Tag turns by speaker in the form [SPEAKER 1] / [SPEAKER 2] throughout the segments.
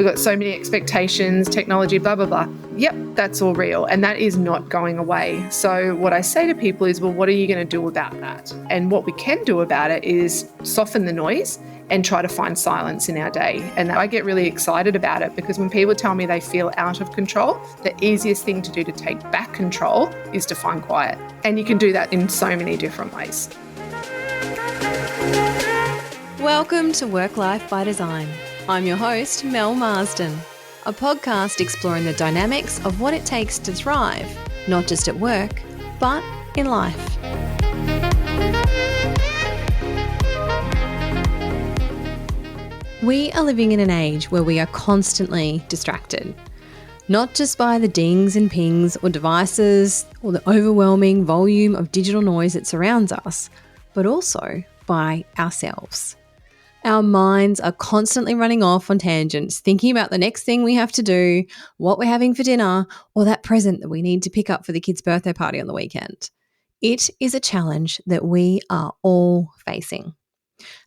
[SPEAKER 1] we've got so many expectations, technology, blah, blah, blah. Yep, that's all real. And that is not going away. So what I say to people is, well, what are you going to do about that? And what we can do about it is soften the noise and try to find silence in our day. And I get really excited about it because when people tell me they feel out of control, the easiest thing to do to take back control is to find quiet. And you can do that in so many different ways.
[SPEAKER 2] Welcome to Work Life by Design. I'm your host, Mel Marsden, a podcast exploring the dynamics of what it takes to thrive, not just at work, but in life. We are living in an age where we are constantly distracted, not just by the dings and pings or devices or the overwhelming volume of digital noise that surrounds us, but also by ourselves. Our minds are constantly running off on tangents, thinking about the next thing we have to do, what we're having for dinner, or that present that we need to pick up for the kid's birthday party on the weekend. It is a challenge that we are all facing.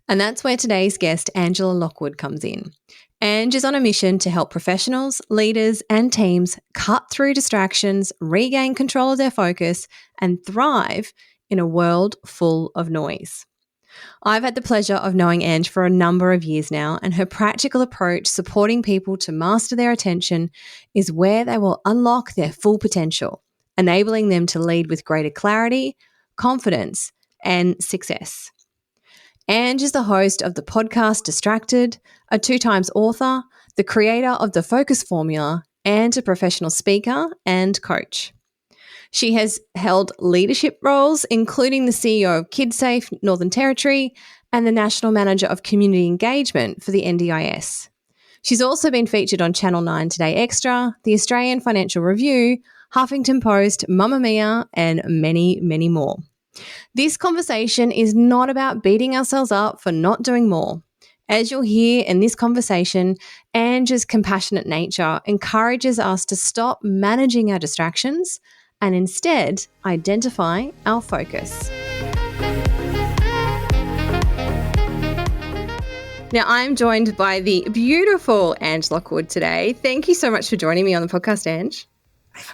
[SPEAKER 2] And that's where today's guest, Angela Lockwood, comes in. Ange is on a mission to help professionals, leaders, and teams cut through distractions, regain control of their focus, and thrive in a world full of noise. I've had the pleasure of knowing Ange for a number of years now, and her practical approach supporting people to master their attention is where they will unlock their full potential, enabling them to lead with greater clarity, confidence, and success. Ange is the host of the podcast Distracted, a 2-times author, the creator of the Focus Formula, and a professional speaker and coach. She has held leadership roles, including the CEO of KidSafe Northern Territory and the National Manager of Community Engagement for the NDIS. She's also been featured on Channel 9 Today Extra, the Australian Financial Review, Huffington Post, Mamma Mia, and many, many more. This conversation is not about beating ourselves up for not doing more. As you'll hear in this conversation, Ange's compassionate nature encourages us to stop managing our distractions and instead identify our focus. Now, I'm joined by the beautiful Ange Lockwood today. Thank you so much for joining me on the podcast, Ange.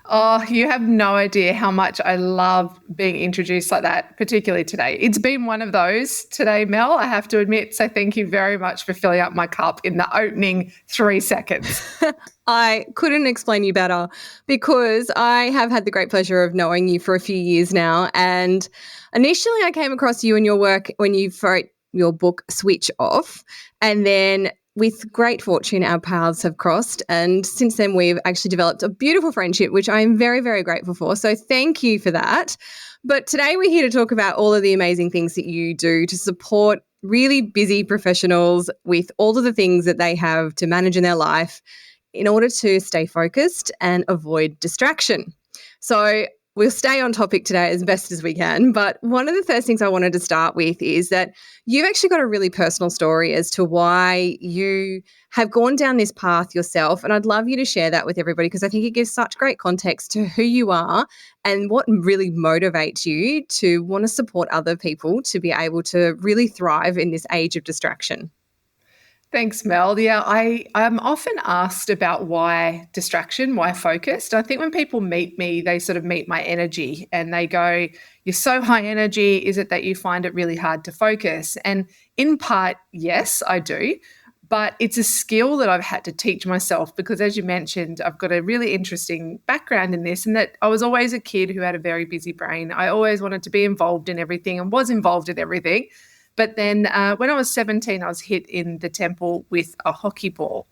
[SPEAKER 1] Oh, you have no idea how much I love being introduced like that, particularly today. It's been one of those today, Mel, I have to admit. So thank you very much for filling up my cup in the opening 3 seconds.
[SPEAKER 2] I couldn't explain you better because I have had the great pleasure of knowing you for a few years now. And initially I came across you and your work when you wrote your book, Switch Off. And then with great fortune, our paths have crossed. And since then, we've actually developed a beautiful friendship, which I am very, very grateful for. So thank you for that. But today we're here to talk about all of the amazing things that you do to support really busy professionals with all of the things that they have to manage in their life in order to stay focused and avoid distraction. So we'll stay on topic today as best as we can. But one of the first things I wanted to start with is that you've actually got a really personal story as to why you have gone down this path yourself. And I'd love you to share that with everybody because I think it gives such great context to who you are and what really motivates you to want to support other people to be able to really thrive in this age of distraction.
[SPEAKER 1] Thanks, Mel. Yeah, I'm often asked about why distraction, why focused. I think when people meet me, they sort of meet my energy and they go, you're so high energy. Is it that you find it really hard to focus? And in part, yes, I do. But it's a skill that I've had to teach myself because, as you mentioned, I've got a really interesting background in this and that I was always a kid who had a very busy brain. I always wanted to be involved in everything and was involved in everything. But then when I was 17, I was hit in the temple with a hockey ball.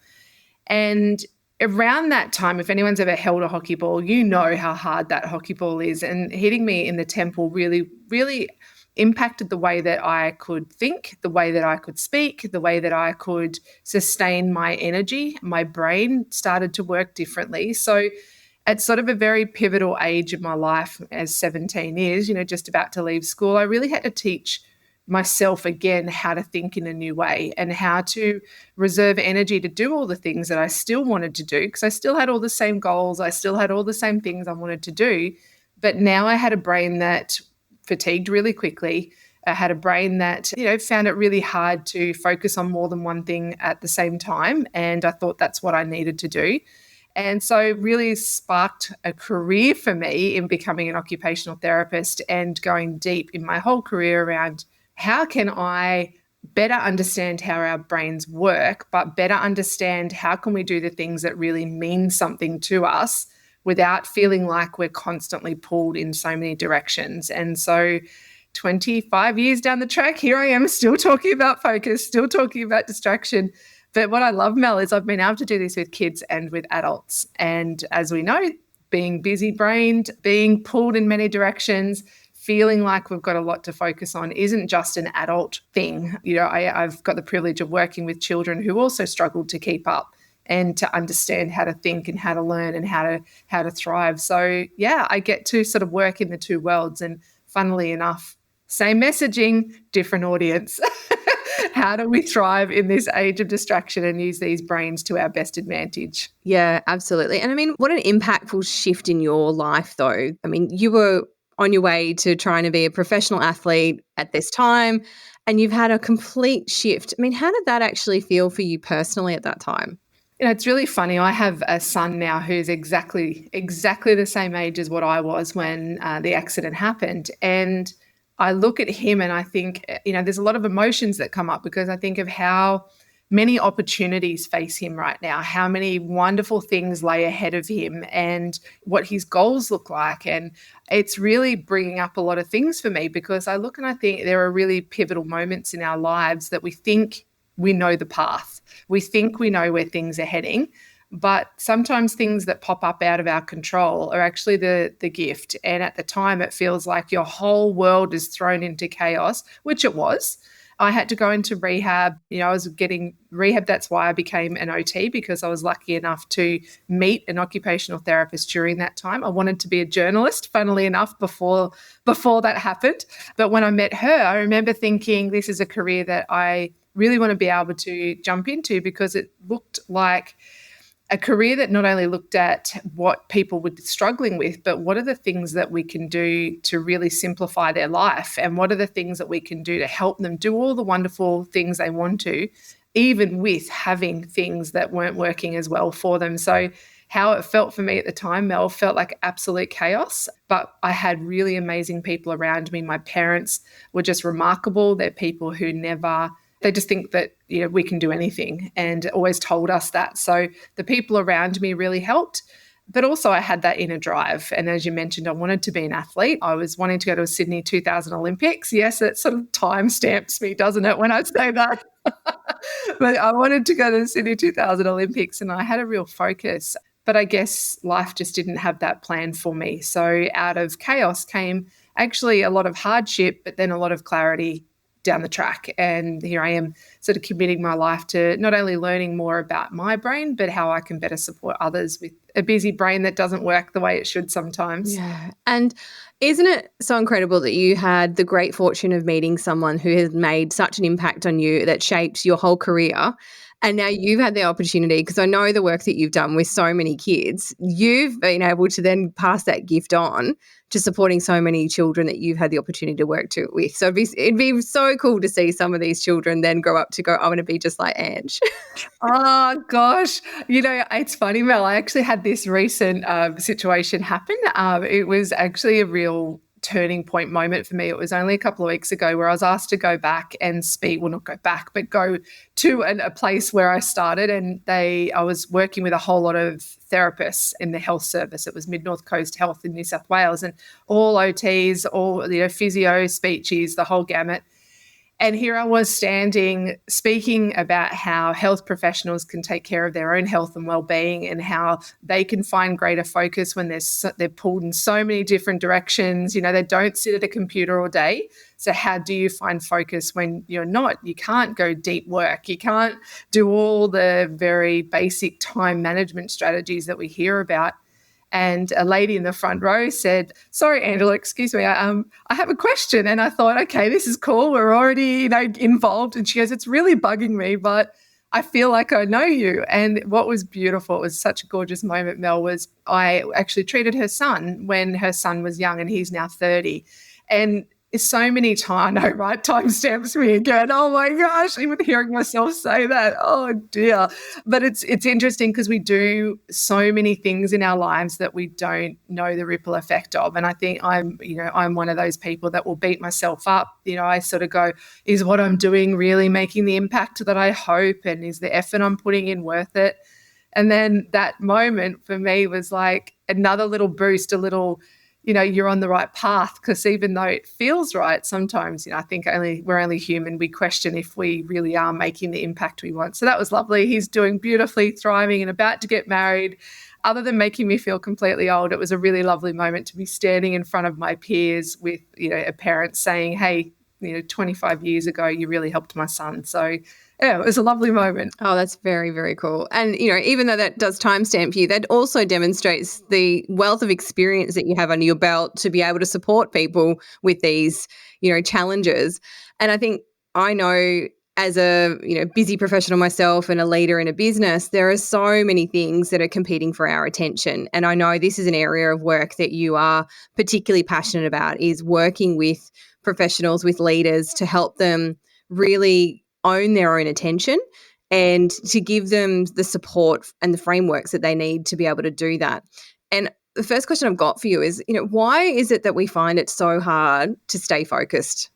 [SPEAKER 1] And around that time, if anyone's ever held a hockey ball, you know how hard that hockey ball is. And hitting me in the temple really, really impacted the way that I could think, the way that I could speak, the way that I could sustain my energy. My brain started to work differently. So at sort of a very pivotal age of my life, as 17 is, just about to leave school, I really had to teach myself again how to think in a new way and how to reserve energy to do all the things that I still wanted to do because I still had all the same goals. I still had all the same things I wanted to do. But now I had a brain that fatigued really quickly, I had a brain that, found it really hard to focus on more than one thing at the same time. And I thought that's what I needed to do. And so really sparked a career for me in becoming an occupational therapist and going deep in my whole career around how can I better understand how our brains work, but better understand how can we do the things that really mean something to us without feeling like we're constantly pulled in so many directions. And so 25 years down the track, here I am still talking about focus, still talking about distraction. But what I love, Mel, is I've been able to do this with kids and with adults. And as we know, being busy brained, being pulled in many directions, feeling like we've got a lot to focus on isn't just an adult thing. I've got the privilege of working with children who also struggled to keep up and to understand how to think and how to learn and how to thrive. So yeah, I get to sort of work in the two worlds, and funnily enough, same messaging, different audience. How do we thrive in this age of distraction and use these brains to our best advantage?
[SPEAKER 2] Yeah, absolutely. And I mean, what an impactful shift in your life, though. I mean, you were on your way to trying to be a professional athlete at this time, and you've had a complete shift. I mean, how did that actually feel for you personally at that time?
[SPEAKER 1] It's really funny. I have a son now who's exactly the same age as what I was when the accident happened. And I look at him and I think, there's a lot of emotions that come up because I think of how many opportunities face him right now, how many wonderful things lay ahead of him and what his goals look like. And it's really bringing up a lot of things for me because I look and I think there are really pivotal moments in our lives that we think we know the path. We think we know where things are heading, but sometimes things that pop up out of our control are actually the gift. And at the time, it feels like your whole world is thrown into chaos, which it was. I had to go into rehab. I was getting rehab. That's why I became an OT, because I was lucky enough to meet an occupational therapist during that time. I wanted to be a journalist, funnily enough, before that happened. But when I met her, I remember thinking this is a career that I really want to be able to jump into, because it looked like a career that not only looked at what people were struggling with, but what are the things that we can do to really simplify their life, and what are the things that we can do to help them do all the wonderful things they want to, even with having things that weren't working as well for them. So how it felt for me at the time, Mel, felt like absolute chaos, but I had really amazing people around me. My parents were just remarkable. They're people who they just think that we can do anything, and always told us that. So the people around me really helped, but also I had that inner drive. And as you mentioned, I wanted to be an athlete. I was wanting to go to a Sydney 2000 Olympics. Yes, that sort of time stamps me, doesn't it, when I say that? But I wanted to go to the Sydney 2000 Olympics, and I had a real focus. But I guess life just didn't have that plan for me. So out of chaos came actually a lot of hardship, but then a lot of clarity down the track. And here I am sort of committing my life to not only learning more about my brain, but how I can better support others with a busy brain that doesn't work the way it should sometimes.
[SPEAKER 2] Yeah. And isn't it so incredible that you had the great fortune of meeting someone who has made such an impact on you that shapes your whole career? And now you've had the opportunity, because I know the work that you've done with so many kids, you've been able to then pass that gift on to supporting so many children that you've had the opportunity to work with. So it'd be so cool to see some of these children then grow up to go, I want to be just like Ange.
[SPEAKER 1] Oh, gosh. It's funny, Mel. I actually had this recent situation happen. It was actually a real turning point moment for me. It was only a couple of weeks ago where I was asked to go back and speak, well, not go back, but go to a place where I started. And I was working with a whole lot of therapists in the health service. It was Mid-North Coast Health in New South Wales, and all OTs, all physio, speeches, the whole gamut. And here I was standing speaking about how health professionals can take care of their own health and well-being, and how they can find greater focus when they're pulled in so many different directions. They don't sit at a computer all day. So how do you find focus when you're not? You can't go deep work. You can't do all the very basic time management strategies that we hear about. And a lady in the front row said, "Sorry, Angela, excuse me, I have a question." And I thought, okay, this is cool. We're already, involved. And she goes, "It's really bugging me, but I feel like I know you." And what was beautiful, it was such a gorgeous moment, Mel, was I actually treated her son when her son was young, and he's now 30. And so many times, I know, right? Timestamps me again. Oh my gosh, even hearing myself say that. Oh dear. But it's interesting because we do so many things in our lives that we don't know the ripple effect of. And I think I'm one of those people that will beat myself up. I sort of go, is what I'm doing really making the impact that I hope? And is the effort I'm putting in worth it? And then that moment for me was like another little boost, a little, you're on the right path. Because even though it feels right, sometimes, I think we're only human. We question if we really are making the impact we want. So that was lovely. He's doing beautifully, thriving, and about to get married. Other than making me feel completely old, it was a really lovely moment to be standing in front of my peers with, a parent saying, hey, 25 years ago, you really helped my son. So yeah, it was a lovely moment.
[SPEAKER 2] Oh, that's very, very cool. And, even though that does timestamp you, that also demonstrates the wealth of experience that you have under your belt to be able to support people with these, challenges. And I think I know as a, busy professional myself and a leader in a business, there are so many things that are competing for our attention. And I know this is an area of work that you are particularly passionate about, is working with professionals, with leaders to help them really own their own attention and to give them the support and the frameworks that they need to be able to do that. And the first question I've got for you is, why is it that we find it so hard to stay focused?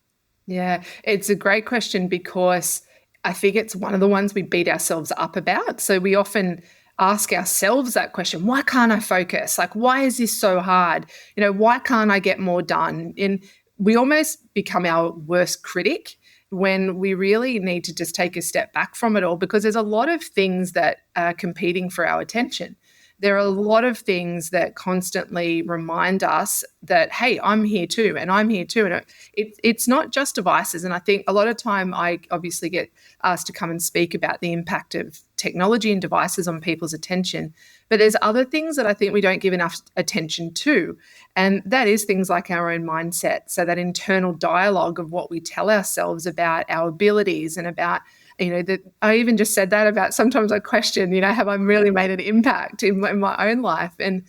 [SPEAKER 1] Yeah, it's a great question because I think it's one of the ones we beat ourselves up about. So we often ask ourselves that question, why can't I focus? Like, why is this so hard? Why can't I get more done? And we almost become our worst critic when we really need to just take a step back from it all, because there's a lot of things that are competing for our attention. There are a lot of things that constantly remind us that, hey, I'm here too, and I'm here too. And it's not just devices. And I think a lot of time I obviously get asked to come and speak about the impact of technology and devices on people's attention. But there's other things that I think we don't give enough attention to. And that is things like our own mindset. So that internal dialogue of what we tell ourselves about our abilities and about, that I even just said that about sometimes I question, have I really made an impact in my own life? And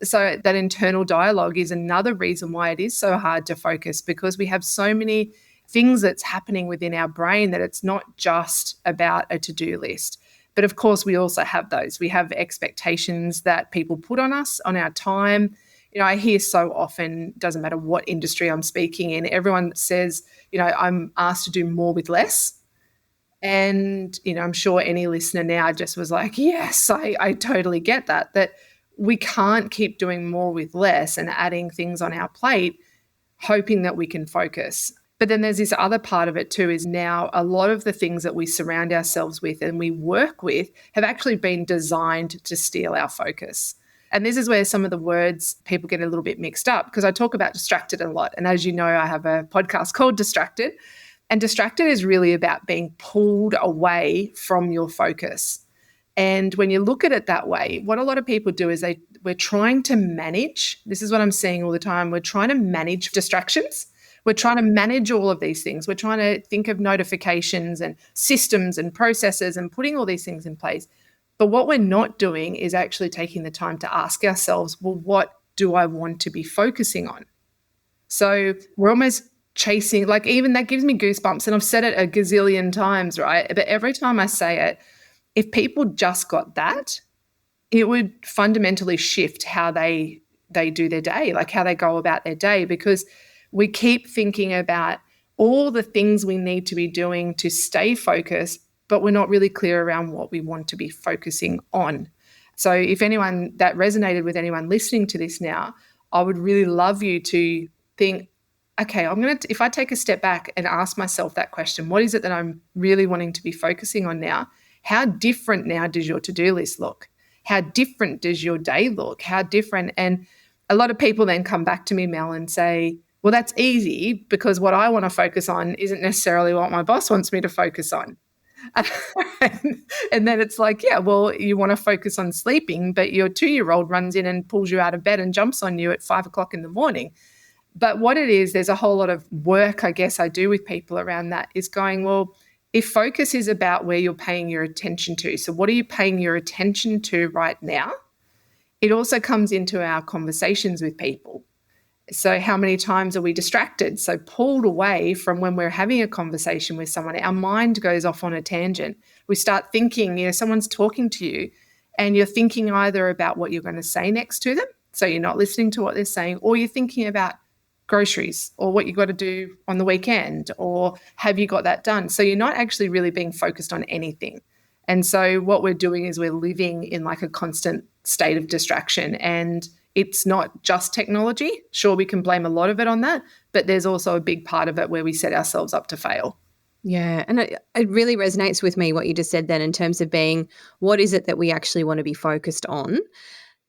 [SPEAKER 1] so that internal dialogue is another reason why it is so hard to focus, because we have so many things that's happening within our brain that it's not just about a to-do list. But of course, we also have those. We have expectations that people put on us, on our time. I hear so often, doesn't matter what industry I'm speaking in, everyone says, I'm asked to do more with less. And, I'm sure any listener now just was like, yes, I totally get that we can't keep doing more with less and adding things on our plate, hoping that we can focus. But then there's this other part of it too, is now a lot of the things that we surround ourselves with and we work with have actually been designed to steal our focus. And this is where some of the words people get a little bit mixed up, because I talk about distracted a lot. And as you know, I have a podcast called Distracted. And distracted is really about being pulled away from your focus. And when you look at it that way, what a lot of people do is we're trying to manage. This is what I'm seeing all the time. We're trying to manage distractions. We're trying to manage all of these things. We're trying to think of notifications and systems and processes and putting all these things in place. But what we're not doing is actually taking the time to ask ourselves, well, what do I want to be focusing on? So we're almost chasing, like, even that gives me goosebumps. And I've said it a gazillion times, right? But every time I say it, if people just got that, it would fundamentally shift how they do their day, like how they go about their day, because we keep thinking about all the things we need to be doing to stay focused, but we're not really clear around what we want to be focusing on. So if anyone that resonated with anyone listening to this now, I would really love you to think, okay, if I take a step back and ask myself that question, what is it that I'm really wanting to be focusing on now? How different now does your to-do list look? How different does your day look? How different? And a lot of people then come back to me, Mel, and say, well, that's easy because what I want to focus on isn't necessarily what my boss wants me to focus on. And then it's like, yeah, well, you want to focus on sleeping, but your 2-year-old runs in and pulls you out of bed and jumps on you at 5 o'clock in the morning. But what it is, there's a whole lot of work, I guess, I do with people around that, is going, well, if focus is about where you're paying your attention to, so what are you paying your attention to right now? It also comes into our conversations with people. So, how many times are we distracted? So, pulled away from when we're having a conversation with someone, our mind goes off on a tangent. We start thinking, someone's talking to you and you're thinking either about what you're going to say next to them. So, you're not listening to what they're saying, or you're thinking about groceries or what you've got to do on the weekend, or have you got that done? So, you're not actually really being focused on anything. And so, what we're doing is we're living in like a constant state of distraction. And it's not just technology. Sure, we can blame a lot of it on that, but there's also a big part of it where we set ourselves up to fail.
[SPEAKER 2] Yeah, and it really resonates with me what you just said then in terms of being what is it that we actually want to be focused on.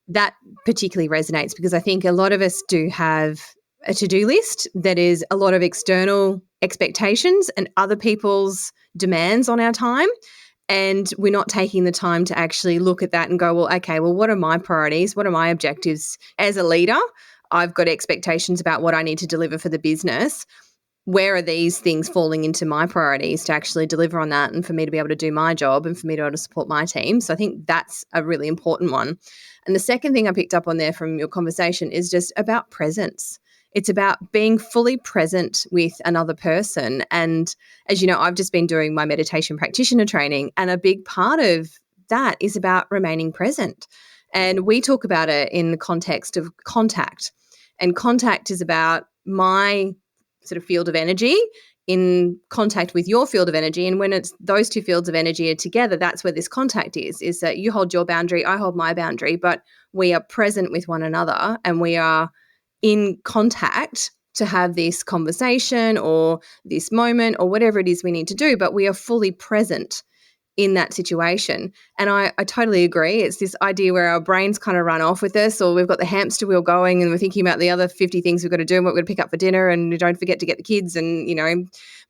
[SPEAKER 2] That particularly resonates because I think a lot of us do have a to-do list that is a lot of external expectations and other people's demands on our time. And we're not taking the time to actually look at that and go, well, okay, well, what are my priorities? What are my objectives as a leader? I've got expectations about what I need to deliver for the business. Where are these things falling into my priorities to actually deliver on that and for me to be able to do my job and for me to be able to support my team? So I think that's a really important one. And the second thing I picked up on there from your conversation is just about presence. It's about being fully present with another person. And as you know, I've just been doing my meditation practitioner training, and a big part of that is about remaining present. And we talk about it in the context of contact. And contact is about my sort of field of energy in contact with your field of energy. And when it's those two fields of energy are together, that's where this contact is that you hold your boundary, I hold my boundary, but we are present with one another and we are in contact to have this conversation or this moment or whatever it is we need to do, but we are fully present in that situation. And I totally agree. It's this idea where our brains kind of run off with us, or we've got the hamster wheel going and we're thinking about the other 50 things we've got to do and what we're going to pick up for dinner, and we don't forget to get the kids, and,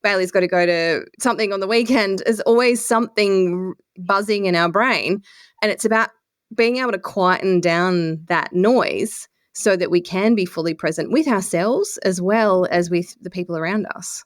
[SPEAKER 2] Bailey's got to go to something on the weekend. There's always something buzzing in our brain. And it's about being able to quieten down that noise so that we can be fully present with ourselves as well as with the people around us.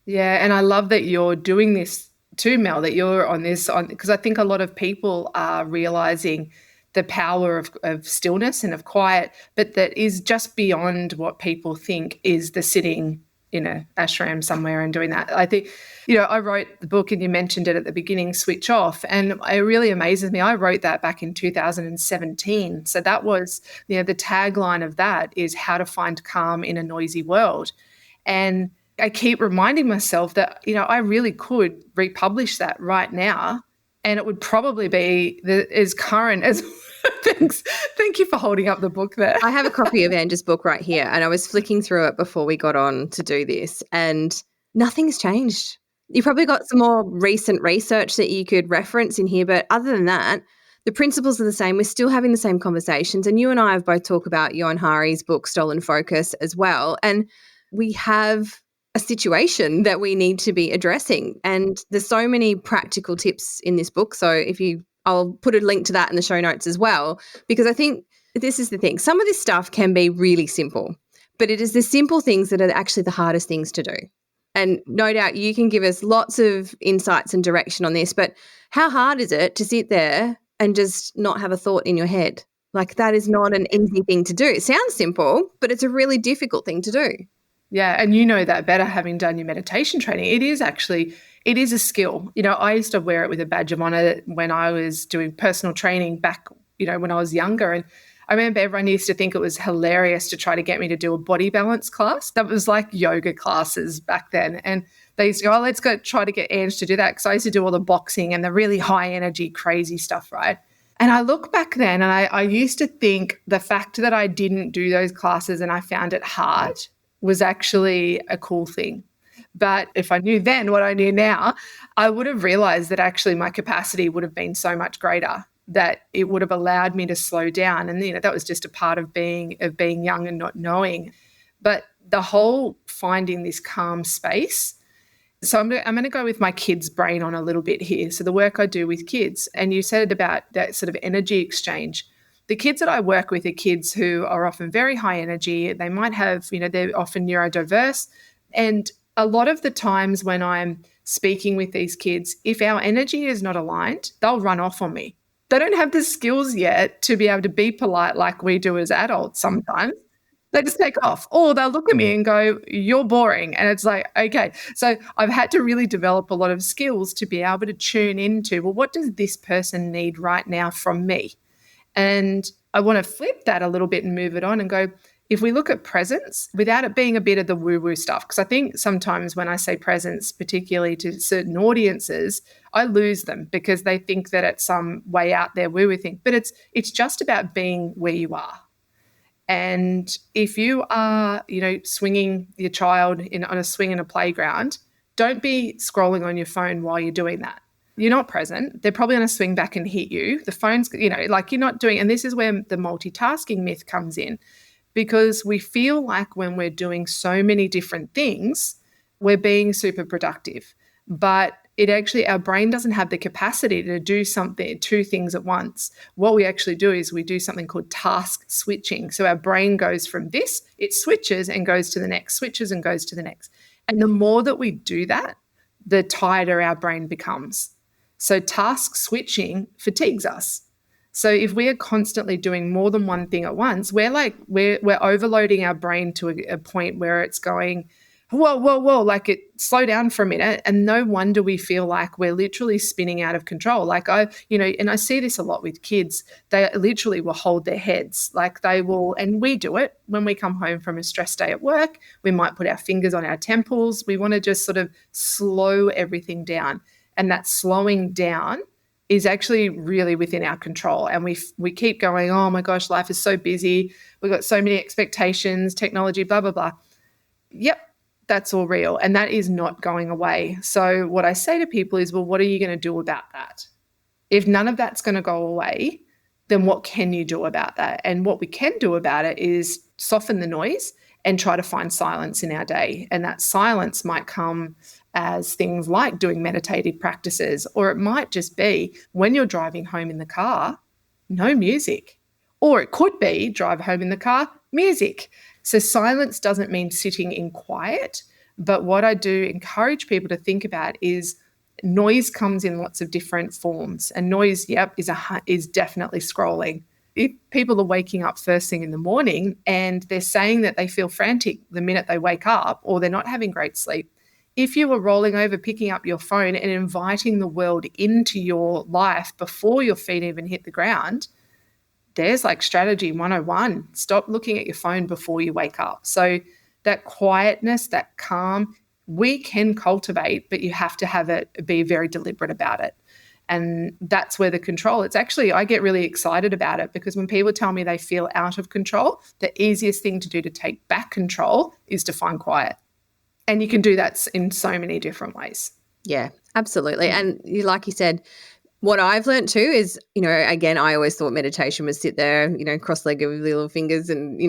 [SPEAKER 1] Yeah, and I love that you're doing this too, Mel, that you're on this, because I think a lot of people are realizing the power of stillness and of quiet, but that is just beyond what people think is the sitting in a ashram somewhere and doing that. I think, I wrote the book and you mentioned it at the beginning, Switch Off, and it really amazes me. I wrote that back in 2017. So that was, the tagline of that is how to find calm in a noisy world. And I keep reminding myself that, I really could republish that right now and it would probably be as current as Thanks. Thank you for holding up the book there.
[SPEAKER 2] I have a copy of Angela's book right here, and I was flicking through it before we got on to do this, and nothing's changed. You've probably got some more recent research that you could reference in here, but other than that, the principles are the same. We're still having the same conversations, and you and I have both talked about Johan Hari's book, Stolen Focus, as well, and we have a situation that we need to be addressing, and there's so many practical tips in this book. So I'll put a link to that in the show notes as well, because I think this is the thing. Some of this stuff can be really simple, but it is the simple things that are actually the hardest things to do. And no doubt you can give us lots of insights and direction on this, but how hard is it to sit there and just not have a thought in your head? Like, that is not an easy thing to do. It sounds simple, but it's a really difficult thing to do.
[SPEAKER 1] Yeah, and you know that better having done your meditation training. It is a skill. I used to wear it with a badge of honor when I was doing personal training back, when I was younger. And I remember everyone used to think it was hilarious to try to get me to do a body balance class. That was like yoga classes back then. And they used to go, let's go try to get Ange to do that, because I used to do all the boxing and the really high energy, crazy stuff, right? And I look back then and I used to think the fact that I didn't do those classes and I found it hard was actually a cool thing. But if I knew then what I knew now, I would have realized that actually my capacity would have been so much greater, that it would have allowed me to slow down. And, that was just a part of being young and not knowing. But the whole finding this calm space. So I'm going to go with my kids' brain on a little bit here. So the work I do with kids, and you said about that sort of energy exchange. The kids that I work with are kids who are often very high energy. They might have, they're often neurodiverse. And a lot of the times when I'm speaking with these kids, if our energy is not aligned, they'll run off on me. They don't have the skills yet to be able to be polite like we do as adults sometimes. They just take off, or they'll look at me and go, "You're boring." And it's like, okay. So I've had to really develop a lot of skills to be able to tune into, well, what does this person need right now from me? And I want to flip that a little bit and move it on and go, if we look at presence without it being a bit of the woo woo stuff, because I think sometimes when I say presence, particularly to certain audiences, I lose them because they think that it's some way out there woo woo thing. But it's just about being where you are. And if you are, swinging your child on a swing in a playground, don't be scrolling on your phone while you're doing that. You're not present. They're probably going to swing back and hit you. The phone's, like you're not doing, and this is where the multitasking myth comes in, because we feel like when we're doing so many different things, we're being super productive. But it actually, our brain doesn't have the capacity to do two things at once. What we actually do is we do something called task switching. So our brain goes from this, it switches and goes to the next, switches and goes to the next. And the more that we do that, the tighter our brain becomes. So task switching fatigues us. So if we are constantly doing more than one thing at once, we're overloading our brain to a point where it's going, whoa, whoa, whoa, slow down for a minute. And no wonder we feel like we're literally spinning out of control. And I see this a lot with kids. They literally will hold their heads. And we do it when we come home from a stressed day at work. We might put our fingers on our temples. We want to just sort of slow everything down. And that slowing down is actually really within our control. And we keep going, oh my gosh, life is so busy. We've got so many expectations, technology, blah, blah, blah. Yep, that's all real. And that is not going away. So what I say to people is, well, what are you going to do about that? If none of that's going to go away, then what can you do about that? And what we can do about it is soften the noise and try to find silence in our day. And that silence might come as things like doing meditative practices, or it might just be when you're driving home in the car, no music. Or it could be drive home in the car, music. So silence doesn't mean sitting in quiet, but what I do encourage people to think about is noise comes in lots of different forms. And noise, is definitely scrolling. If people are waking up first thing in the morning and they're saying that they feel frantic the minute they wake up, or they're not having great sleep, if you were rolling over, picking up your phone and inviting the world into your life before your feet even hit the ground, there's strategy 101. Stop looking at your phone before you wake up. So that quietness, that calm, we can cultivate, but you have to have it, be very deliberate about it. And that's where the control, it's actually, I get really excited about it, because when people tell me they feel out of control, the easiest thing to do to take back control is to find quiet. And you can do that in so many different ways.
[SPEAKER 2] Yeah, absolutely. And like you said, what I've learned too is, again, I always thought meditation was sit there, cross-legged with little fingers and,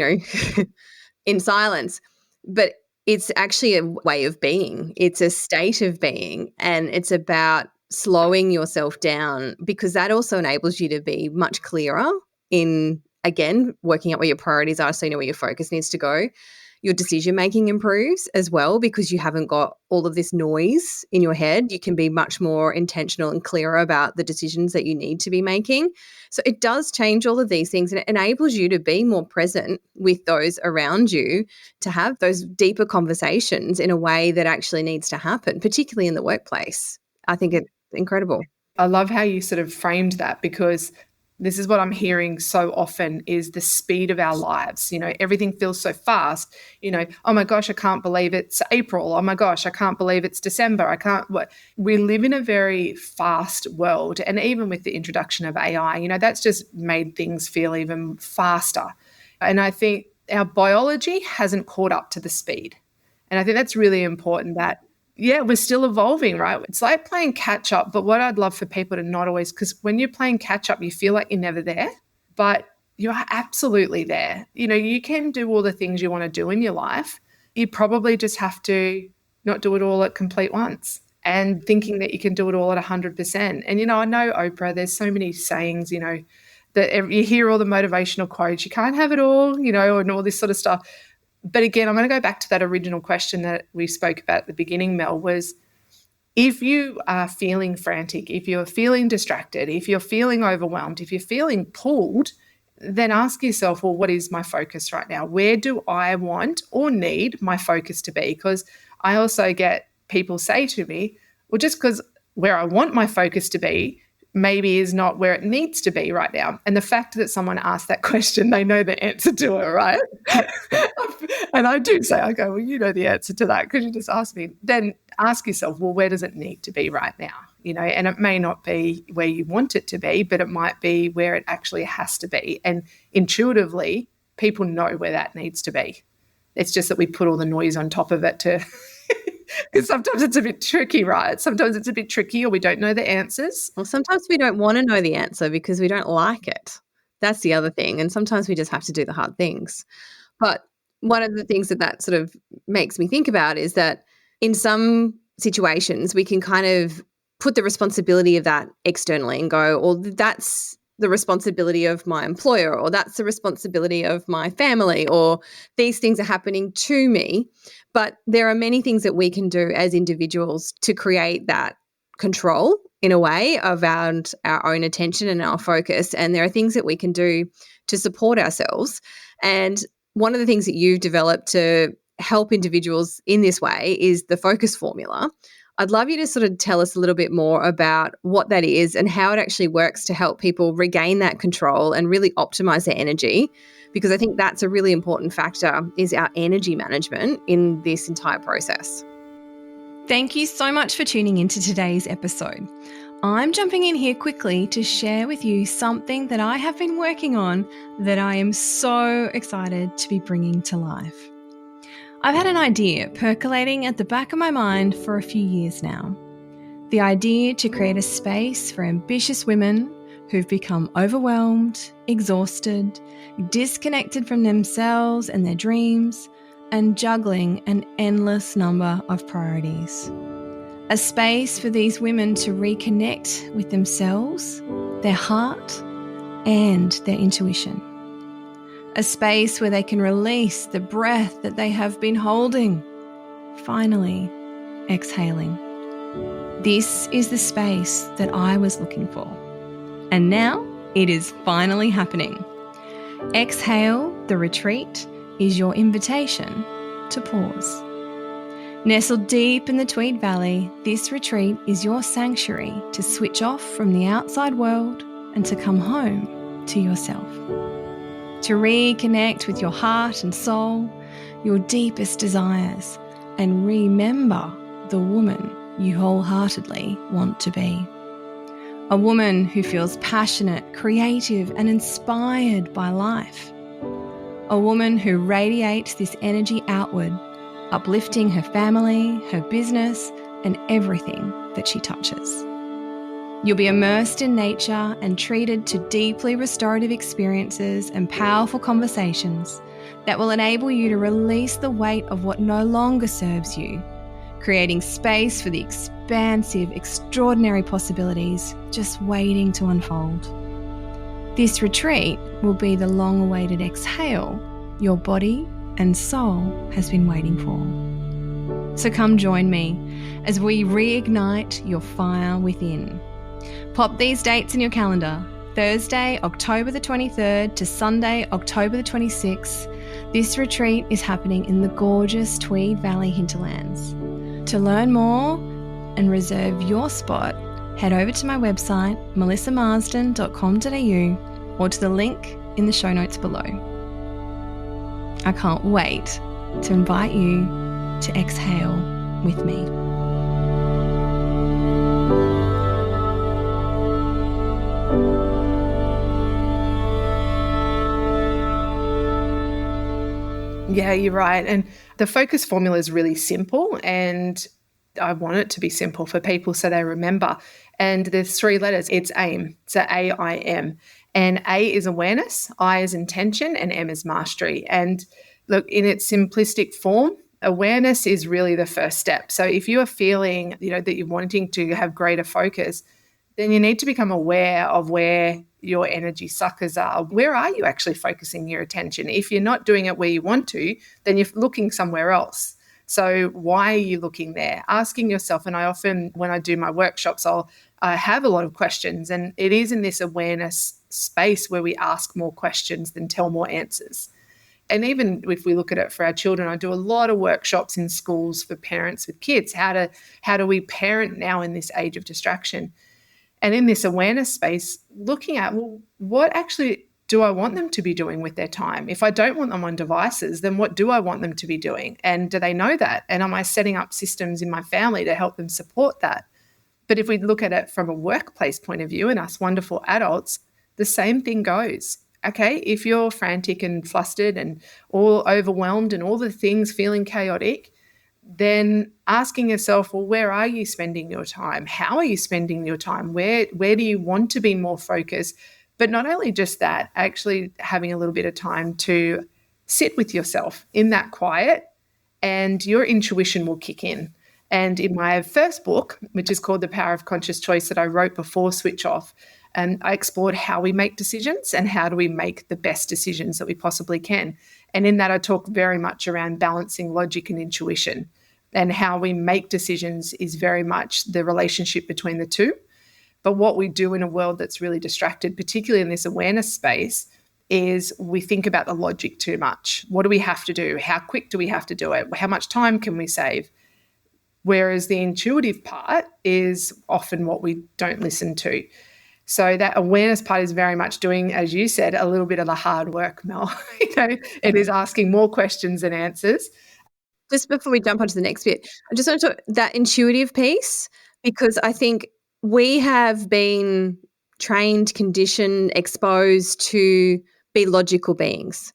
[SPEAKER 2] in silence. But it's actually a way of being. It's a state of being, and it's about slowing yourself down, because that also enables you to be much clearer in, again, working out where your priorities are, so you know where your focus needs to go. Your decision-making improves as well, because you haven't got all of this noise in your head. You can be much more intentional and clearer about the decisions that you need to be making. So it does change all of these things, and it enables you to be more present with those around you, to have those deeper conversations in a way that actually needs to happen, particularly in the workplace. I think it's incredible.
[SPEAKER 1] I love how you sort of framed that, because this is what I'm hearing so often is the speed of our lives. Everything feels so fast. Oh my gosh, I can't believe it's April. Oh my gosh, I can't believe it's December. We live in a very fast world. And even with the introduction of AI, that's just made things feel even faster. And I think our biology hasn't caught up to the speed. And I think that's really important, that we're still evolving, right? It's like playing catch up. But what I'd love for people to not always, because when you're playing catch up, you feel like you're never there, but you're absolutely there. You can do all the things you want to do in your life. You probably just have to not do it all at complete once, and thinking that you can do it all at 100%. And, I know Oprah, there's so many sayings, that you hear all the motivational quotes, you can't have it all, and all this sort of stuff. But again, I'm going to go back to that original question that we spoke about at the beginning, Mel, was if you are feeling frantic, if you're feeling distracted, if you're feeling overwhelmed, if you're feeling pulled, then ask yourself, well, what is my focus right now? Where do I want or need my focus to be? Because I also get people say to me, well, just because where I want my focus to be maybe is not where it needs to be right now. And the fact that someone asked that question, they know the answer to it, right? And I do say, I go, well, you know the answer to that because you just asked me. Then ask yourself, well, where does it need to be right now? And it may not be where you want it to be, but it might be where it actually has to be. And intuitively, people know where that needs to be. It's just that we put all the noise on top of it to because sometimes it's a bit tricky, right? Sometimes it's a bit tricky or we don't know the answers.
[SPEAKER 2] Well, sometimes we don't want to know the answer because we don't like it. That's the other thing. And sometimes we just have to do the hard things. But one of the things that sort of makes me think about is that in some situations, we can kind of put the responsibility of that externally and go, well, that's the responsibility of my employer, or that's the responsibility of my family, or these things are happening to me. But there are many things that we can do as individuals to create that control in a way around our own attention and our focus. And there are things that we can do to support ourselves. And one of the things that you've developed to help individuals in this way is the focus formula. I'd love you to sort of tell us a little bit more about what that is and how it actually works to help people regain that control and really optimize their energy, because I think that's a really important factor, is our energy management in this entire process. Thank you so much for tuning into today's episode. I'm jumping in here quickly to share with you something that I have been working on that I am so excited to be bringing to life. I've had an idea percolating at the back of my mind for a few years now. The idea to create a space for ambitious women who've become overwhelmed, exhausted, disconnected from themselves and their dreams, and juggling an endless number of priorities. A space for these women to reconnect with themselves, their heart, and their intuition. A space where they can release the breath that they have been holding, finally exhaling. This is the space that I was looking for. And now it is finally happening. Exhale, the retreat, is your invitation to pause. Nestled deep in the Tweed Valley, this retreat is your sanctuary to switch off from the outside world and to come home to yourself. To reconnect with your heart and soul, your deepest desires, and remember the woman you wholeheartedly want to be. A woman who feels passionate, creative, and inspired by life. A woman who radiates this energy outward, uplifting her family, her business, and everything that she touches. You'll be immersed in nature and treated to deeply restorative experiences and powerful conversations that will enable you to release the weight of what no longer serves you, creating space for the expansive, extraordinary possibilities just waiting to unfold. This retreat will be the long-awaited exhale your body and soul has been waiting for. So come join me as we reignite your fire within. Pop these dates in your calendar. Thursday, October the 23rd to Sunday, October the 26th. This retreat is happening in the gorgeous Tweed Valley hinterlands. To learn more and reserve your spot, head over to my website, melissamarsden.com.au, or to the link in the show notes below. I can't wait to invite you to exhale with me.
[SPEAKER 1] Yeah, you're right. And the focus formula is really simple, and I want it to be simple for people so they remember. And there's 3 letters. It's AIM. So AIM. And A is awareness, I is intention, and M is mastery. And look, in its simplistic form, awareness is really the first step. So if you are feeling, that you're wanting to have greater focus, then you need to become aware of where your energy suckers are. Where are you actually focusing your attention? If you're not doing it where you want to, then you're looking somewhere else. So why are you looking there? Asking yourself, and I often, when I do my workshops, I have a lot of questions, and it is in this awareness space where we ask more questions than tell more answers. And even if we look at it for our children, I do a lot of workshops in schools for parents with kids. How do we parent now in this age of distraction? And in this awareness space, looking at, well, what actually do I want them to be doing with their time? If I don't want them on devices, then what do I want them to be doing? And do they know that? And am I setting up systems in my family to help them support that? But if we look at it from a workplace point of view and us wonderful adults, the same thing goes. Okay, if you're frantic and flustered and all overwhelmed and all the things feeling chaotic, then asking yourself, well, where are you spending your time? How are you spending your time? Where do you want to be more focused? But not only just that, actually having a little bit of time to sit with yourself in that quiet, and your intuition will kick in. And in my first book, which is called The Power of Conscious Choice, that I wrote before Switch Off, I explored how we make decisions and how do we make the best decisions that we possibly can. And in that, I talk very much around balancing logic and intuition, and how we make decisions is very much the relationship between the two. But what we do in a world that's really distracted, particularly in this awareness space, is we think about the logic too much. What do we have to do? How quick do we have to do it? How much time can we save? Whereas the intuitive part is often what we don't listen to. So that awareness part is very much doing, as you said, a little bit of the hard work, Mel. It is asking more questions than answers.
[SPEAKER 2] Just before we jump onto the next bit, I just want to talk that intuitive piece, because I think we have been trained, conditioned, exposed to be logical beings.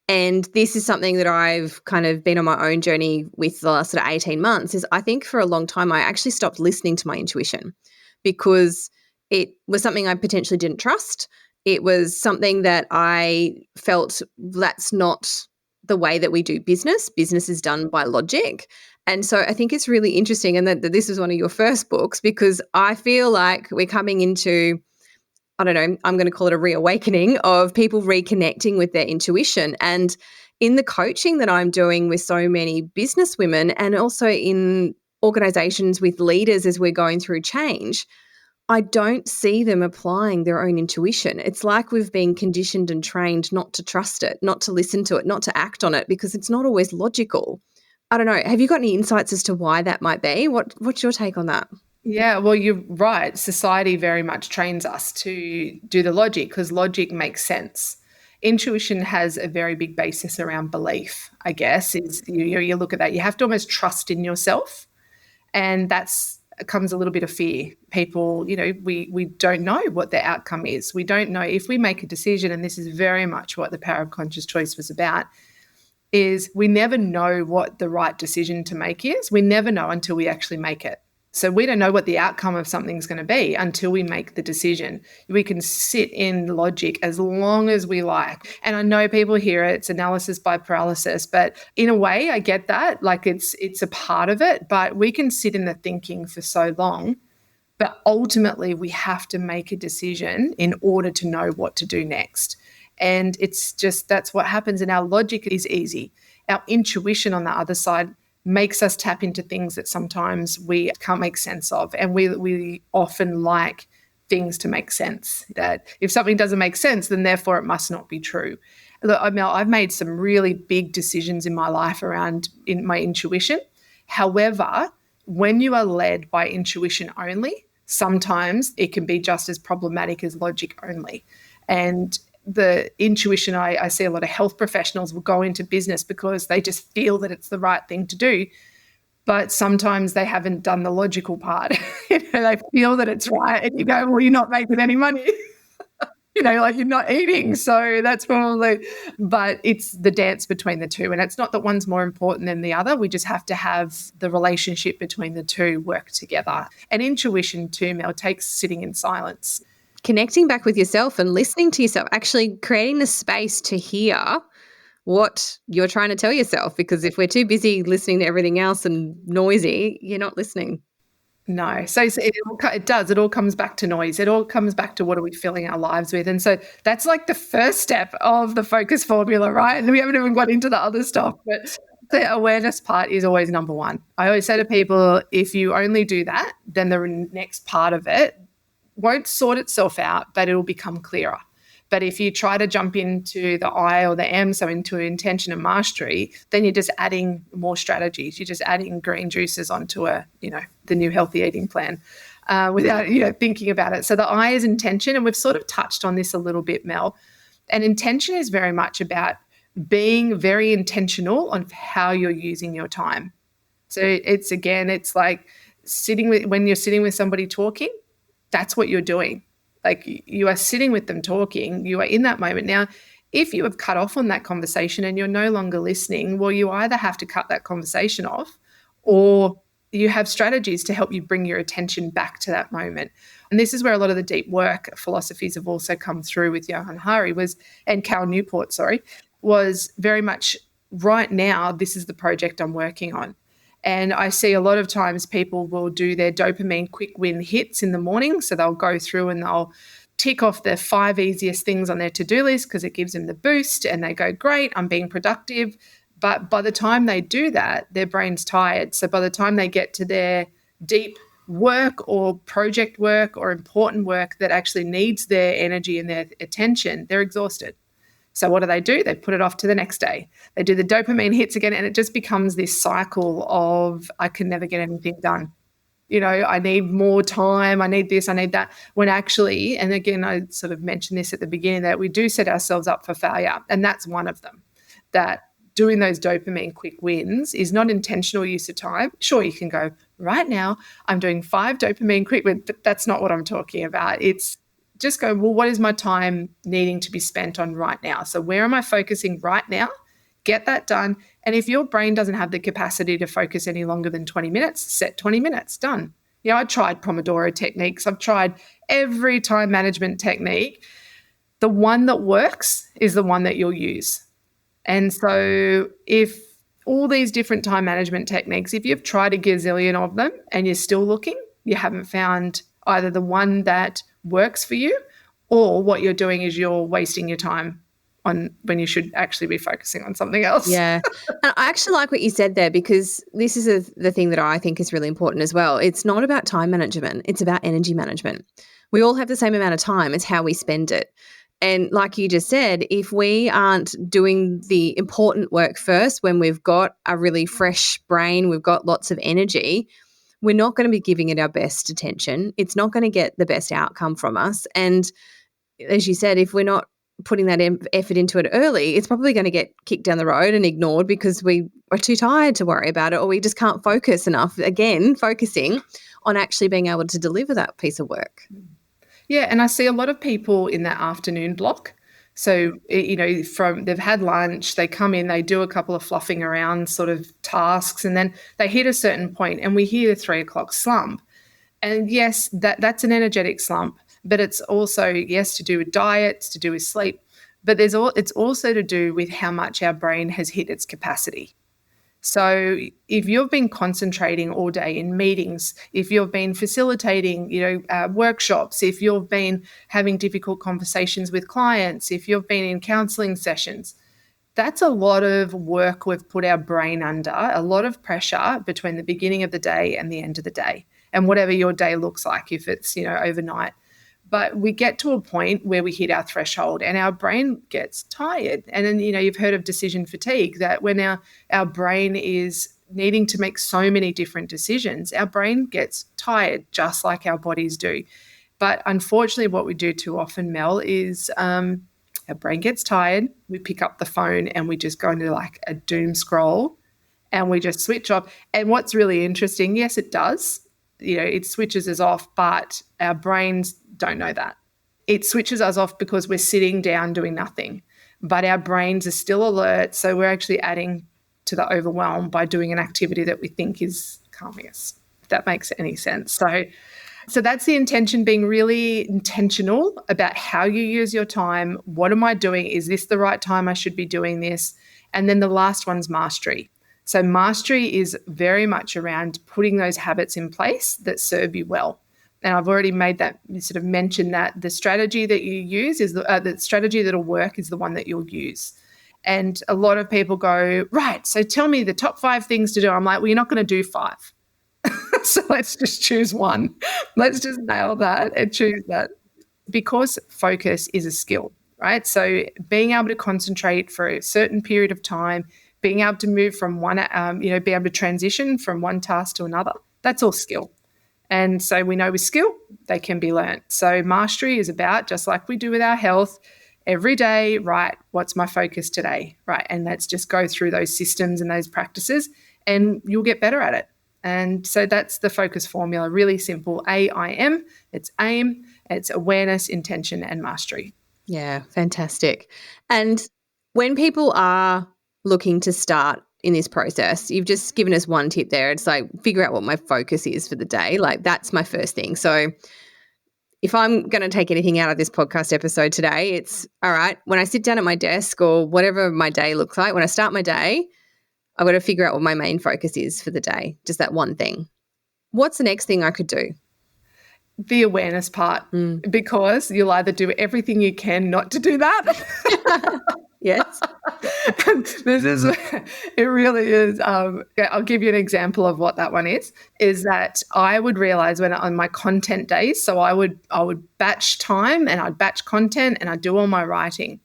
[SPEAKER 2] And this is something that I've kind of been on my own journey with the last sort of 18 months, is I think for a long time I actually stopped listening to my intuition because it was something I potentially didn't trust. It was something that I felt that's not the way that we do business. Business is done by logic. And so I think it's really interesting, and that this is one of your first books, because I feel like we're coming into, I don't know, I'm going to call it a reawakening of people reconnecting with their intuition. And in the coaching that I'm doing with so many business women, and also in organizations with leaders as we're going through change, I don't see them applying their own intuition. It's like we've been conditioned and trained not to trust it, not to listen to it, not to act on it, because it's not always logical. I don't know. Have you got any insights as to why that might be? What's your take on that?
[SPEAKER 1] Yeah, well, you're right. Society very much trains us to do the logic because logic makes sense. Intuition has a very big basis around belief, I guess. Is you look at that, you have to almost trust in yourself, and that's comes a little bit of fear. People, we don't know what the outcome is. We don't know if we make a decision, and this is very much what the Power of Conscious Choice was about, is we never know what the right decision to make is. We never know until we actually make it. So we don't know what the outcome of something's going to be until we make the decision. We can sit in logic as long as we like. And I know people hear it's analysis by paralysis, but in a way I get that. Like it's a part of it, but we can sit in the thinking for so long. But ultimately we have to make a decision in order to know what to do next. And it's just, that's what happens. And our logic is easy. Our intuition on the other side makes us tap into things that sometimes we can't make sense of. And we often like things to make sense, that if something doesn't make sense, then therefore it must not be true. Look, I've made some really big decisions in my life around in my intuition. However, when you are led by intuition only, sometimes it can be just as problematic as logic only. And the intuition, I see a lot of health professionals will go into business because they just feel that it's the right thing to do. But sometimes they haven't done the logical part. They feel that it's right. And you go, well, you're not making any money. Like you're not eating. So that's probably, but it's the dance between the two. And it's not that one's more important than the other. We just have to have the relationship between the two work together. And intuition too, Mel, takes sitting in silence.
[SPEAKER 2] Connecting back with yourself and listening to yourself, actually creating the space to hear what you're trying to tell yourself, because if we're too busy listening to everything else and noisy, you're not listening.
[SPEAKER 1] No. So it does. It all comes back to noise. It all comes back to what are we filling our lives with. And so that's like the first step of the focus formula, right? And we haven't even got into the other stuff, but the awareness part is always number one. I always say to people, if you only do that, then the next part of it won't sort itself out, but it'll become clearer. But if you try to jump into the I or the M, so into intention and mastery, then you're just adding more strategies. You're just adding green juices onto the new healthy eating plan without, thinking about it. So the I is intention, and we've sort of touched on this a little bit, Mel. And intention is very much about being very intentional on how you're using your time. So it's like when you're sitting with somebody talking, that's what you're doing. Like you are sitting with them talking, you are in that moment. Now, if you have cut off on that conversation and you're no longer listening, well, you either have to cut that conversation off or you have strategies to help you bring your attention back to that moment. And this is where a lot of the deep work philosophies have also come through with Johan Hari and Cal Newport, was very much right now, this is the project I'm working on. And I see a lot of times people will do their dopamine quick win hits in the morning. So they'll go through and they'll tick off the 5 easiest things on their to-do list because it gives them the boost and they go, great, I'm being productive. But by the time they do that, their brain's tired. So by the time they get to their deep work or project work or important work that actually needs their energy and their attention, they're exhausted. So what do? They put it off to the next day. They do the dopamine hits again, and it just becomes this cycle of I can never get anything done. I need more time. I need this. I need that. When actually, and again, I sort of mentioned this at the beginning, that we do set ourselves up for failure. And that's one of them, that doing those dopamine quick wins is not intentional use of time. Sure, you can go, right now, I'm doing 5 dopamine quick wins, but that's not what I'm talking about. It's just go, well, what is my time needing to be spent on right now? So where am I focusing right now? Get that done. And if your brain doesn't have the capacity to focus any longer than 20 minutes, set 20 minutes, done. I tried Pomodoro techniques. I've tried every time management technique. The one that works is the one that you'll use. And so if all these different time management techniques, if you've tried a gazillion of them and you're still looking, you haven't found either the one that works for you, or what you're doing is you're wasting your time on when you should actually be focusing on something else.
[SPEAKER 2] Yeah. And I actually like what you said there, because this is the thing that I think is really important as well. It's not about time management. It's about energy management. We all have the same amount of time. It's how we spend it. And like you just said, if we aren't doing the important work first when we've got a really fresh brain, we've got lots of energy, we're not going to be giving it our best attention. It's not going to get the best outcome from us. And as you said, if we're not putting that effort into it early, it's probably going to get kicked down the road and ignored because we are too tired to worry about it, or we just can't focus enough, again, focusing on actually being able to deliver that piece of work.
[SPEAKER 1] Yeah, and I see a lot of people in that afternoon block. So, they've had lunch, they come in, they do a couple of fluffing around sort of tasks, and then they hit a certain point and we hear the 3 o'clock slump. And yes, that's an energetic slump, but it's also, yes, to do with diet, it's to do with sleep, but it's also to do with how much our brain has hit its capacity. So if you've been concentrating all day in meetings, if you've been facilitating, workshops, if you've been having difficult conversations with clients, if you've been in counselling sessions, that's a lot of work we've put our brain under, a lot of pressure between the beginning of the day and the end of the day, and whatever your day looks like, if it's, overnight. But we get to a point where we hit our threshold and our brain gets tired. And then, you've heard of decision fatigue, that when our brain is needing to make so many different decisions, our brain gets tired just like our bodies do. But unfortunately, what we do too often, Mel, is our brain gets tired, we pick up the phone and we just go into like a doom scroll and we just switch off. And what's really interesting, yes, it does. It switches us off, but our brains don't know that. It switches us off because we're sitting down doing nothing, but our brains are still alert. So we're actually adding to the overwhelm by doing an activity that we think is calming us, if that makes any sense. So that's the intention, being really intentional about how you use your time. What am I doing? Is this the right time I should be doing this? And then the last one's mastery. So mastery is very much around putting those habits in place that serve you well. And I've already made that sort of mention that the strategy that you use is the strategy that'll work is the one that you'll use. And a lot of people go, right, so tell me the top 5 things to do. I'm like, well, you're not going to do 5. So let's just choose one. Let's just nail that and choose that. Because focus is a skill, right? So being able to concentrate for a certain period of time, being able to move from one, be able to transition from one task to another, that's all skill. And so we know with skill, they can be learnt. So mastery is about, just like we do with our health, every day, right, what's my focus today, right? And let's just go through those systems and those practices and you'll get better at it. And so that's the focus formula, really simple. AIM, it's aim, it's awareness, intention, and mastery.
[SPEAKER 2] Yeah, fantastic. And when people are looking to start in this process, you've just given us one tip there. It's like, figure out what my focus is for the day. Like, that's my first thing. So if I'm going to take anything out of this podcast episode today, it's all right, when I sit down at my desk or whatever my day looks like, when I start my day, I've got to figure out what my main focus is for the day, just that one thing. What's the next thing I could do?
[SPEAKER 1] The awareness part, because you'll either do everything you can not to do that.
[SPEAKER 2] Yes.
[SPEAKER 1] It really is. I'll give you an example of what that one is that I would realize when on my content days, so I would batch time and I'd batch content and I'd do all my writing.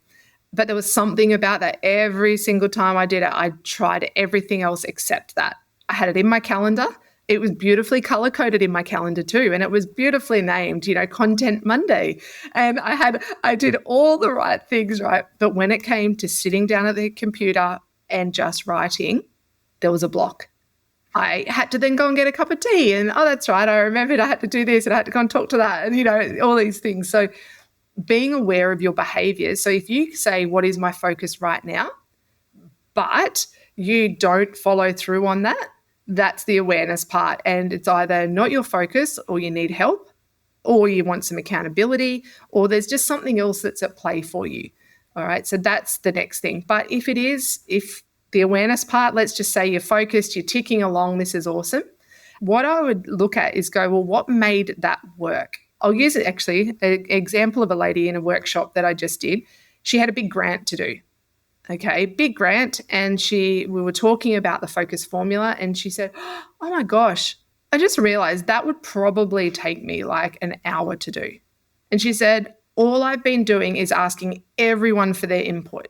[SPEAKER 1] But there was something about that every single time I did it, I tried everything else except that. I had it in my calendar. It was beautifully color-coded in my calendar too, and it was beautifully named, Content Monday. And I did all the right things, right? But when it came to sitting down at the computer and just writing, there was a block. I had to then go and get a cup of tea and, oh, that's right, I remembered I had to do this and I had to go and talk to that and, all these things. So being aware of your behaviors. So if you say, what is my focus right now? But you don't follow through on that, that's the awareness part. And it's either not your focus or you need help or you want some accountability or there's just something else that's at play for you. All right. So that's the next thing. But if the awareness part, let's just say you're focused, you're ticking along, this is awesome. What I would look at is go, well, what made that work? I'll use it actually, an example of a lady in a workshop that I just did. She had a big grant to do. Okay, big grant. And we were talking about the focus formula and she said, oh my gosh, I just realized that would probably take me like an hour to do. And she said, all I've been doing is asking everyone for their input.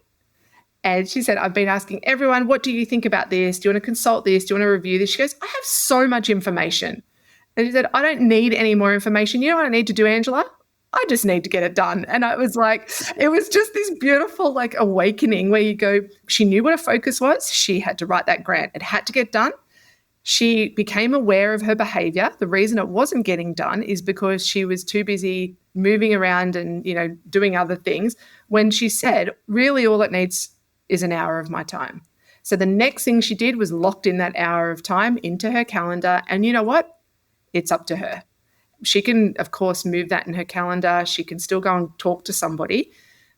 [SPEAKER 1] And she said, I've been asking everyone, what do you think about this? Do you want to consult this? Do you want to review this? She goes, I have so much information. And she said, I don't need any more information. You know what I need to do, Angela? I just need to get it done. And I was like, it was just this beautiful like awakening where you go, she knew what her focus was. She had to write that grant. It had to get done. She became aware of her behavior. The reason it wasn't getting done is because she was too busy moving around and, doing other things when she said, really all it needs is an hour of my time. So the next thing she did was locked in that hour of time into her calendar. And you know what? It's up to her. She can, of course, move that in her calendar. She can still go and talk to somebody.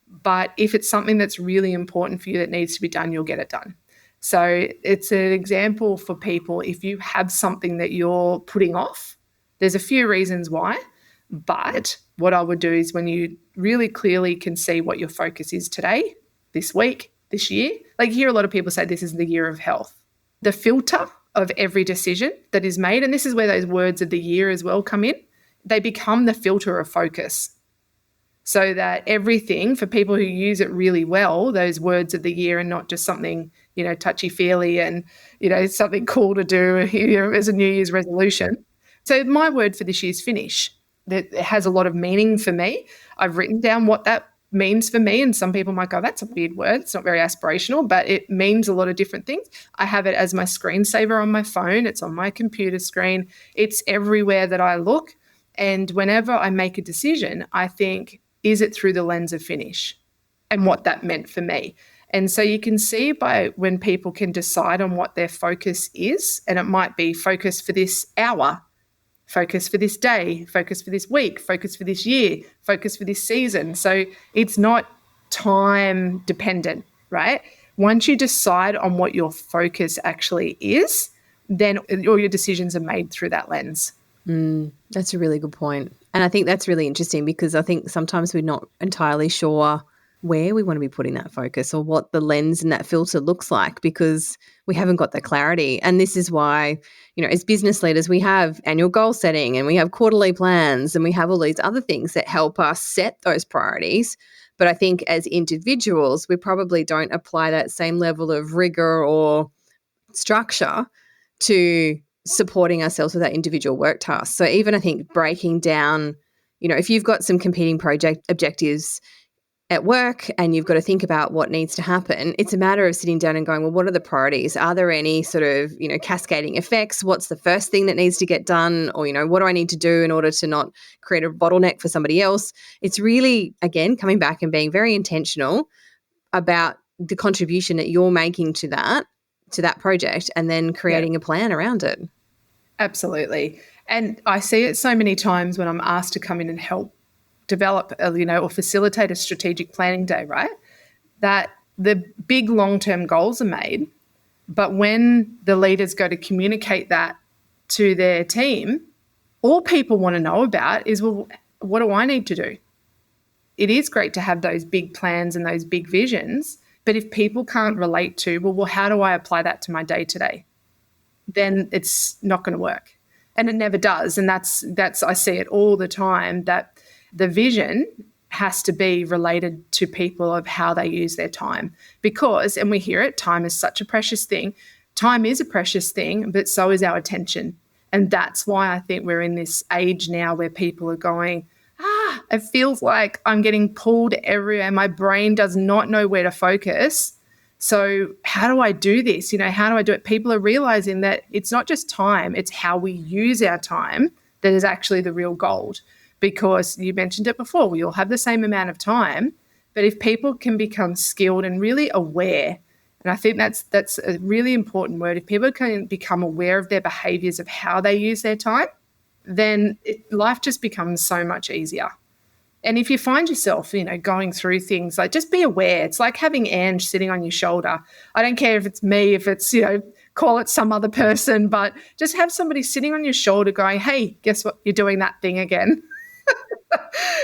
[SPEAKER 1] But if it's something that's really important for you that needs to be done, you'll get it done. So it's an example for people. If you have something that you're putting off, there's a few reasons why. But what I would do is when you really clearly can see what your focus is today, this week, this year, like you hear a lot of people say this is the year of health. The filter of every decision that is made, and this is where those words of the year as well come in, they become the filter of focus. So that everything, for people who use it really well, those words of the year are not just something, touchy-feely and, something cool to do as a New Year's resolution. So my word for this year is finish. That has a lot of meaning for me. I've written down what that means for me, and some people might go, that's a weird word. It's not very aspirational, but it means a lot of different things. I have it as my screensaver on my phone. It's on my computer screen. It's everywhere that I look. And whenever I make a decision, I think, is it through the lens of finish and what that meant for me? And so you can see by when people can decide on what their focus is, and it might be focus for this hour, focus for this day, focus for this week, focus for this year, focus for this season. So it's not time dependent, right? Once you decide on what your focus actually is, then all your decisions are made through that lens.
[SPEAKER 2] That's a really good point. And I think that's really interesting because I think sometimes we're not entirely sure where we want to be putting that focus or what the lens and that filter looks like, because we haven't got the clarity. And this is why, as business leaders, we have annual goal setting and we have quarterly plans and we have all these other things that help us set those priorities. But I think as individuals, we probably don't apply that same level of rigor or structure to supporting ourselves with our individual work tasks. So even I think breaking down, if you've got some competing project objectives at work and you've got to think about what needs to happen, it's a matter of sitting down and going, well, what are the priorities? Are there any sort of, cascading effects? What's the first thing that needs to get done? Or, what do I need to do in order to not create a bottleneck for somebody else? It's really, again, coming back and being very intentional about the contribution that you're making to that project, and then creating a plan around it.
[SPEAKER 1] Absolutely. And I see it so many times when I'm asked to come in and help develop, or facilitate a strategic planning day, right? That the big long-term goals are made, but when the leaders go to communicate that to their team, all people want to know about is, well, what do I need to do? It is great to have those big plans and those big visions, but if people can't relate to, well, how do I apply that to my day-to-day? Then it's not going to work. And it never does. And that's I see it all the time, that the vision has to be related to people of how they use their time. Because, and we hear it, time is such a precious thing. Time is a precious thing, but so is our attention. And that's why I think we're in this age now where people are going, it feels like I'm getting pulled everywhere. My brain does not know where to focus. So how do I do this? How do I do it? People are realizing that it's not just time, it's how we use our time that is actually the real gold. Because you mentioned it before, we all have the same amount of time, but if people can become skilled and really aware, and I think that's a really important word, if people can become aware of their behaviors of how they use their time, then life just becomes so much easier. And if you find yourself, going through things, like, just be aware. It's like having Ange sitting on your shoulder. I don't care if it's me, if it's, call it some other person, but just have somebody sitting on your shoulder going, hey, guess what? You're doing that thing again.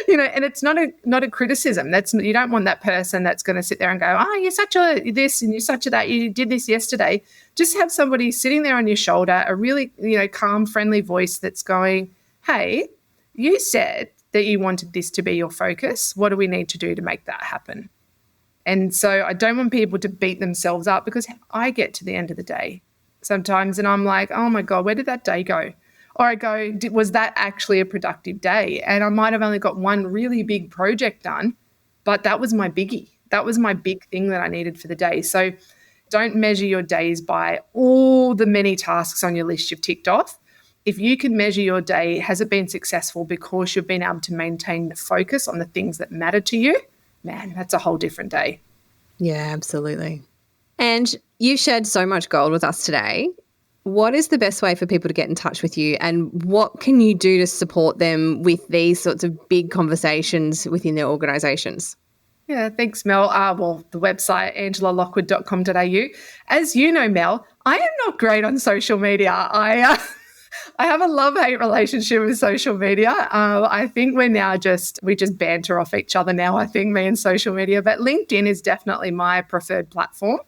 [SPEAKER 1] And it's not a criticism. You don't want that person that's going to sit there and go, you're such a this and you're such a that. You did this yesterday. Just have somebody sitting there on your shoulder, a really, calm, friendly voice that's going, hey, you said that you wanted this to be your focus. What do we need to do to make that happen? And so I don't want people to beat themselves up, because I get to the end of the day sometimes and I'm like, oh my God, where did that day go? Or I go, was that actually a productive day? And I might have only got one really big project done, but that was my biggie. That was my big thing that I needed for the day. So don't measure your days by all the many tasks on your list you've ticked off. If you can measure your day, has it been successful because you've been able to maintain the focus on the things that matter to you? Man, that's a whole different day.
[SPEAKER 2] Yeah, absolutely. And you shared so much gold with us today. What is the best way for people to get in touch with you, and what can you do to support them with these sorts of big conversations within their organisations?
[SPEAKER 1] Yeah, thanks, Mel. Well, the website, angelalockwood.com.au. As you know, Mel, I am not great on social media. I have a love-hate relationship with social media. I think we just banter off each other now, I think, me and social media. But LinkedIn is definitely my preferred platform,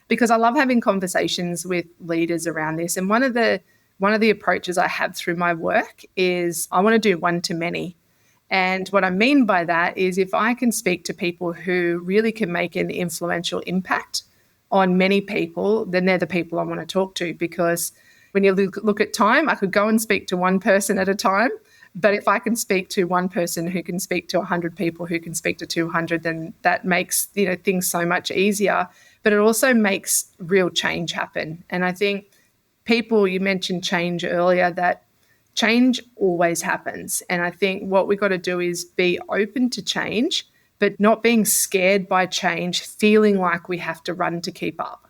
[SPEAKER 1] because I love having conversations with leaders around this. And one of the approaches I have through my work is I want to do one-to-many. And what I mean by that is, if I can speak to people who really can make an influential impact on many people, then they're the people I want to talk to. Because when you look at time, I could go and speak to one person at a time. But if I can speak to one person who can speak to 100 people who can speak to 200, then that makes things so much easier. But it also makes real change happen. And I think you mentioned change earlier, that change always happens. And I think what we've got to do is be open to change, but not being scared by change, feeling like we have to run to keep up.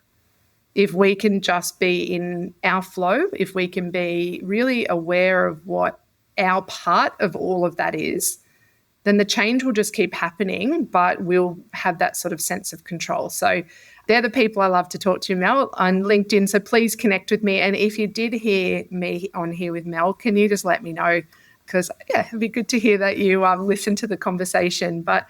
[SPEAKER 1] If we can just be in our flow, if we can be really aware of what our part of all of that is, then the change will just keep happening, but we'll have that sort of sense of control. So they're the people I love to talk to, Mel, on LinkedIn. So please connect with me. And if you did hear me on here with Mel, can you just let me know? Because, it'd be good to hear that you listen to the conversation. But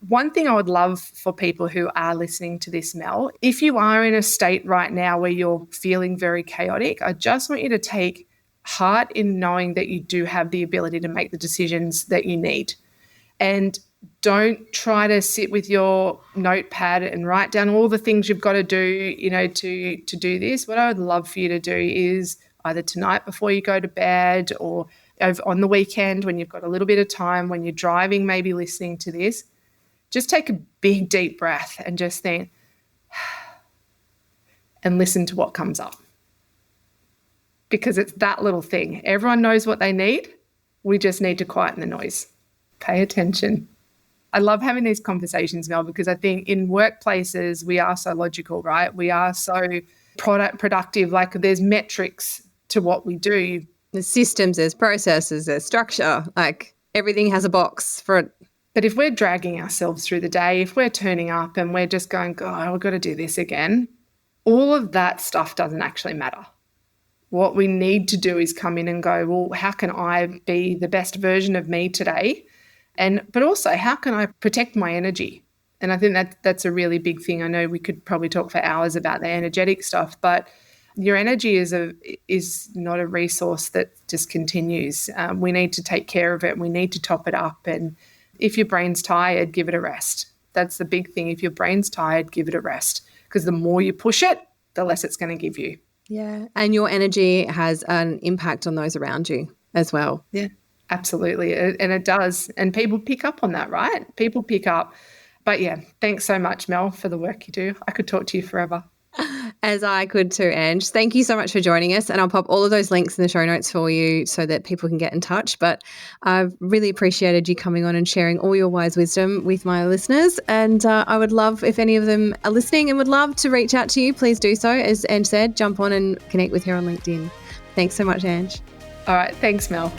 [SPEAKER 1] One thing I would love for people who are listening to this, Mel, if you are in a state right now where you're feeling very chaotic, I just want you to take heart in knowing that you do have the ability to make the decisions that you need. And don't try to sit with your notepad and write down all the things you've got to do, to do this. What I would love for you to do is either tonight before you go to bed or on the weekend when you've got a little bit of time, when you're driving, maybe listening to this, just take a big, deep breath and just think and listen to what comes up. Because it's that little thing. Everyone knows what they need. We just need to quieten the noise. Pay attention. I love having these conversations, Mel, because I think in workplaces, we are so logical, right? We are so productive. Like there's metrics to what we do.
[SPEAKER 2] There's systems, there's processes, there's structure. Like everything has a box for it.
[SPEAKER 1] But if we're dragging ourselves through the day, if we're turning up and we're just going, God, we've got to do this again, all of that stuff doesn't actually matter. What we need to do is come in and go, well, how can I be the best version of me today? But also, how can I protect my energy? And I think that's a really big thing. I know we could probably talk for hours about the energetic stuff, but your energy is not a resource that just continues. We need to take care of it. We need to top it up. And if your brain's tired, give it a rest. That's the big thing. If your brain's tired, give it a rest. Because the more you push it, the less it's going to give you.
[SPEAKER 2] Yeah. And your energy has an impact on those around you as well.
[SPEAKER 1] Yeah, absolutely. And it does. And people pick up on that, right? People pick up. But yeah, thanks so much, Mel, for the work you do. I could talk to you forever.
[SPEAKER 2] As I could too, Ange. Thank you so much for joining us. And I'll pop all of those links in the show notes for you so that people can get in touch. But I've really appreciated you coming on and sharing all your wise wisdom with my listeners. And I would love, if any of them are listening and would love to reach out to you, please do so. As Ange said, jump on and connect with her on LinkedIn. Thanks so much, Ange.
[SPEAKER 1] All right. Thanks, Mel.